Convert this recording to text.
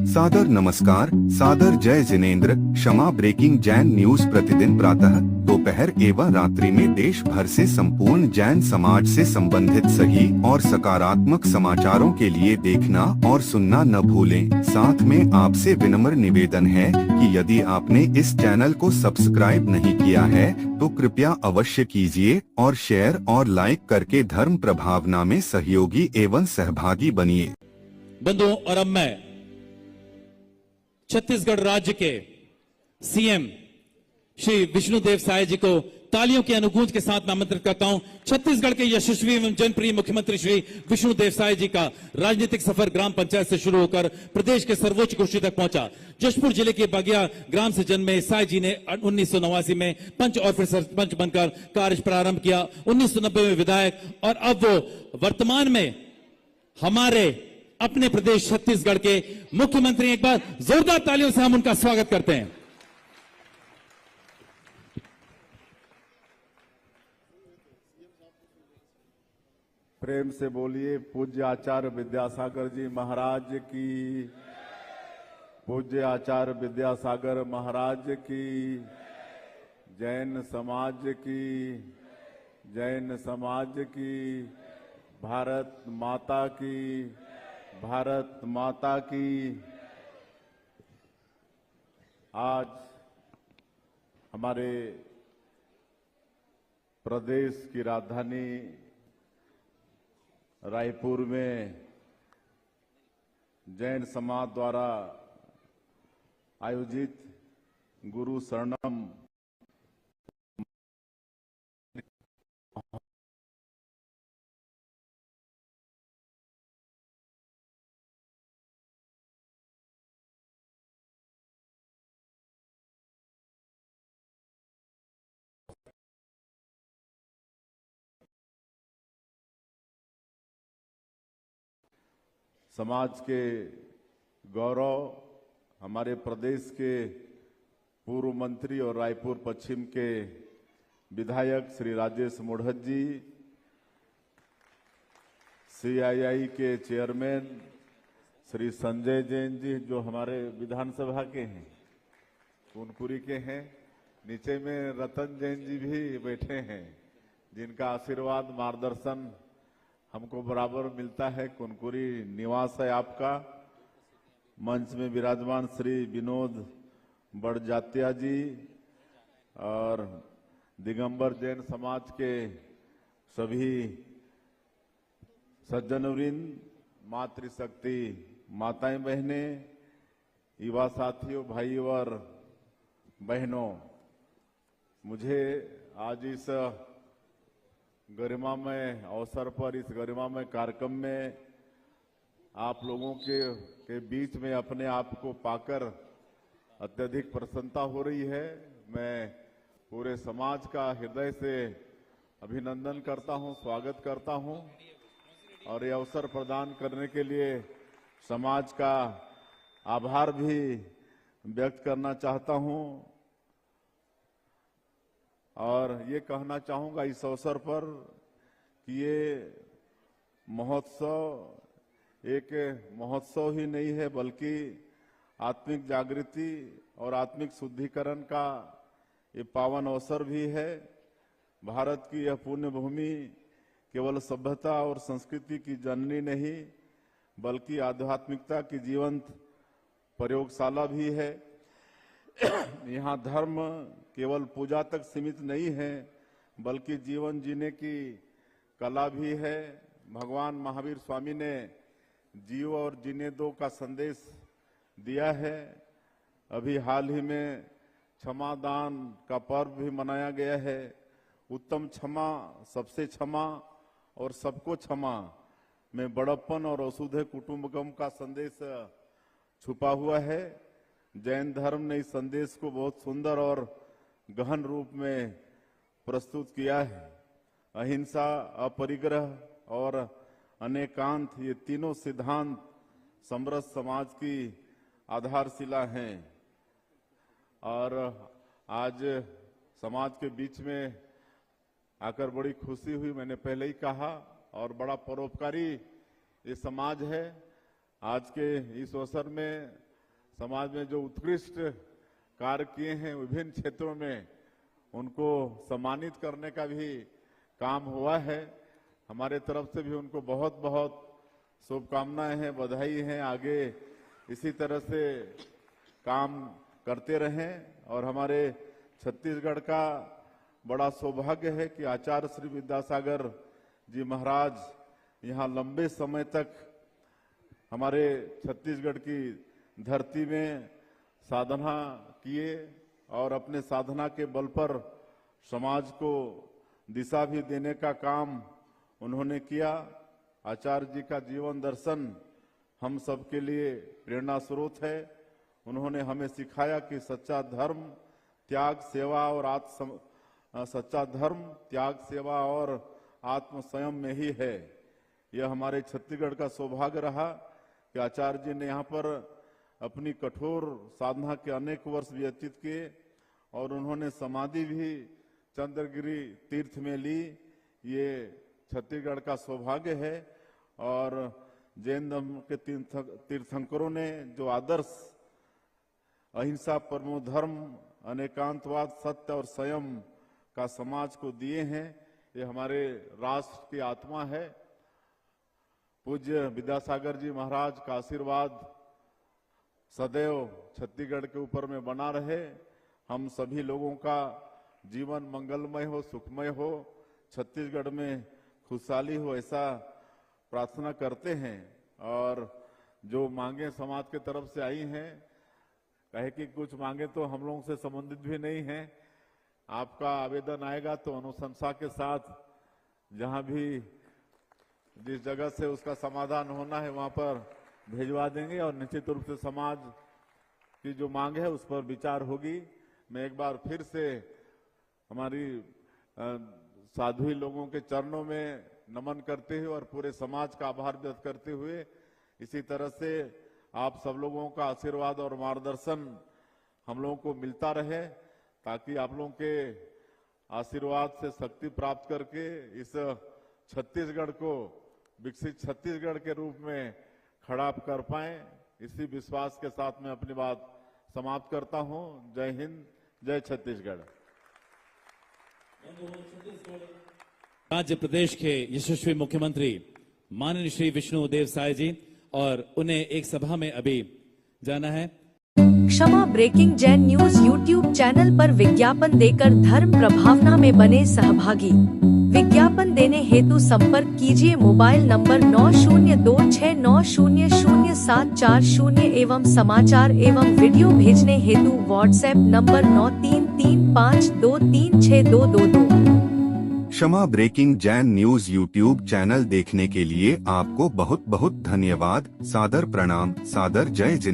सादर नमस्कार, सादर जय जिनेंद्र। क्षमा ब्रेकिंग जैन न्यूज प्रतिदिन प्रातः, दोपहर एवं रात्रि में देश भर से संपूर्ण जैन समाज से संबंधित सही और सकारात्मक समाचारों के लिए देखना और सुनना न भूलें। साथ में आपसे विनम्र निवेदन है कि यदि आपने इस चैनल को सब्सक्राइब नहीं किया है तो कृपया अवश्य कीजिए और शेयर और लाइक करके धर्म प्रभावना में सहयोगी एवं सहभागी बनिए। बंधुओं, और अब मैं छत्तीसगढ़ राज्य के सीएम श्री विष्णुदेव साय जी को तालियों की अनुगूंज के साथ आमंत्रित करता हूं। छत्तीसगढ़ के यशस्वी एवं जनप्रिय मुख्यमंत्री श्री विष्णुदेव साय जी का राजनीतिक सफर ग्राम पंचायत से शुरू होकर प्रदेश के सर्वोच्च कुर्सी तक पहुंचा। जशपुर जिले के बगिया ग्राम से जन्मे साय जी ने 1989 में पंच और फिर सरपंच बनकर कार्य प्रारंभ किया। 1990 में विधायक और अब वो वर्तमान में हमारे अपने प्रदेश छत्तीसगढ़ के मुख्यमंत्री। एक बार जोरदार तालियों से हम उनका स्वागत करते हैं। प्रेम से बोलिए पूज्य आचार्य विद्यासागर जी महाराज की, पूज्य आचार्य विद्यासागर महाराज की, जैन समाज की, जैन समाज की, भारत माता की, भारत माता की। आज हमारे प्रदेश की राजधानी रायपुर में जैन समाज द्वारा आयोजित गुरु शरणम समाज के गौरव, हमारे प्रदेश के पूर्व मंत्री और रायपुर पश्चिम के विधायक श्री राजेश मोढ़त जी, सीआईआई के चेयरमैन श्री संजय जैन जी जो हमारे विधानसभा के हैं, कुनकुरी के हैं, नीचे में रतन जैन जी भी बैठे हैं जिनका आशीर्वाद मार्गदर्शन हमको बराबर मिलता है। कुनकुरी निवास है आपका। मंच में विराजमान श्री विनोद बड़जात्या जी और दिगंबर जैन समाज के सभी सज्जनवृंद, मातृशक्ति माताएं बहनें, युवा साथियों, भाई और बहनों, मुझे आज इस गरिमामय अवसर पर, इस गरिमामय कार्यक्रम में आप लोगों के बीच में अपने आप को पाकर अत्यधिक प्रसन्नता हो रही है। मैं पूरे समाज का हृदय से अभिनंदन करता हूं, स्वागत करता हूं और ये अवसर प्रदान करने के लिए समाज का आभार भी व्यक्त करना चाहता हूं और ये कहना चाहूंगा इस अवसर पर कि ये महोत्सव एक महोत्सव ही नहीं है बल्कि आत्मिक जागृति और आत्मिक शुद्धिकरण का ये पावन अवसर भी है। भारत की यह पुण्य भूमि केवल सभ्यता और संस्कृति की जननी नहीं बल्कि आध्यात्मिकता की जीवंत प्रयोगशाला भी है। यहाँ धर्म केवल पूजा तक सीमित नहीं है बल्कि जीवन जीने की कला भी है। भगवान महावीर स्वामी ने जीव और जीने दो का संदेश दिया है। अभी हाल ही में क्षमा दान का पर्व भी मनाया गया है। उत्तम क्षमा, सबसे क्षमा और सबको क्षमा में बड़प्पन और वसुधैव कुटुंबकम का संदेश छुपा हुआ है। जैन धर्म ने इस संदेश को बहुत सुंदर और गहन रूप में प्रस्तुत किया है। अहिंसा, अपरिग्रह और अनेकांत, ये तीनों सिद्धांत समृद्ध समाज की आधारशिला हैं और आज समाज के बीच में आकर बड़ी खुशी हुई। मैंने पहले ही कहा और बड़ा परोपकारी ये समाज है। आज के इस अवसर में समाज में जो उत्कृष्ट कार्य किए हैं विभिन्न क्षेत्रों में उनको सम्मानित करने का भी काम हुआ है। हमारे तरफ से भी उनको बहुत बहुत शुभकामनाएं हैं, बधाई हैं। आगे इसी तरह से काम करते रहें और हमारे छत्तीसगढ़ का बड़ा सौभाग्य है कि आचार्य श्री विद्यासागर जी महाराज यहाँ लंबे समय तक हमारे छत्तीसगढ़ की धरती में साधना किए और अपने साधना के बल पर समाज को दिशा भी देने का काम उन्होंने किया। आचार्य जी का जीवन दर्शन हम सबके लिए प्रेरणा स्रोत है। उन्होंने हमें सिखाया कि सच्चा धर्म त्याग सेवा और आत्म संयम में ही है। यह हमारे छत्तीसगढ़ का सौभाग्य रहा कि आचार्य जी ने यहाँ पर अपनी कठोर साधना के अनेक वर्ष व्यतीत किए और उन्होंने समाधि भी चंद्रगिरी तीर्थ में ली। ये छत्तीसगढ़ का सौभाग्य है और जैन धर्म के तीर्थंकरों ने जो आदर्श अहिंसा, परमो धर्म, अनेकांतवाद, सत्य और संयम का समाज को दिए हैं, ये हमारे राष्ट्र की आत्मा है। पूज्य विद्यासागर जी महाराज का आशीर्वाद सदैव छत्तीसगढ़ के ऊपर में बना रहे। हम सभी लोगों का जीवन मंगलमय हो, सुखमय हो, छत्तीसगढ़ में खुशहाली हो, ऐसा प्रार्थना करते हैं। और जो मांगे समाज के तरफ से आई हैं, कहे कि कुछ मांगे तो हम लोगों से संबंधित भी नहीं है। आपका आवेदन आएगा तो अनुशंसा के साथ जहां भी जिस जगह से उसका समाधान होना है वहां पर भेजवा देंगे और निश्चित रूप से समाज की जो मांग है उस पर विचार होगी। मैं एक बार फिर से हमारी साध्वी लोगों के चरणों में नमन करते हुए और पूरे समाज का आभार व्यक्त करते हुए, इसी तरह से आप सब लोगों का आशीर्वाद और मार्गदर्शन हम लोगों को मिलता रहे, ताकि आप लोगों के आशीर्वाद से शक्ति प्राप्त करके इस छत्तीसगढ़ को विकसित छत्तीसगढ़ के रूप में खड़ा कर पाए। इसी विश्वास के साथ मैं अपनी बात समाप्त करता हूं। जय हिंद, जय छत्तीसगढ़। राज्य प्रदेश के यशस्वी मुख्यमंत्री माननीय श्री विष्णुदेव साय जी, और उन्हें एक सभा में अभी जाना है। Kshama breaking Jain news YouTube channel पर विज्ञापन देकर धर्म प्रभावना में बने सहभागी। विज्ञापन देने हेतु संपर्क कीजिए मोबाइल नंबर 9026900740 एवं समाचार एवं वीडियो भेजने हेतु WhatsApp number 9335236222। Kshama breaking Jain news YouTube channel देखने के लिए आपको बहुत बहुत धन्यवाद। सादर प्रणाम, सादर जय जिनेंद्र।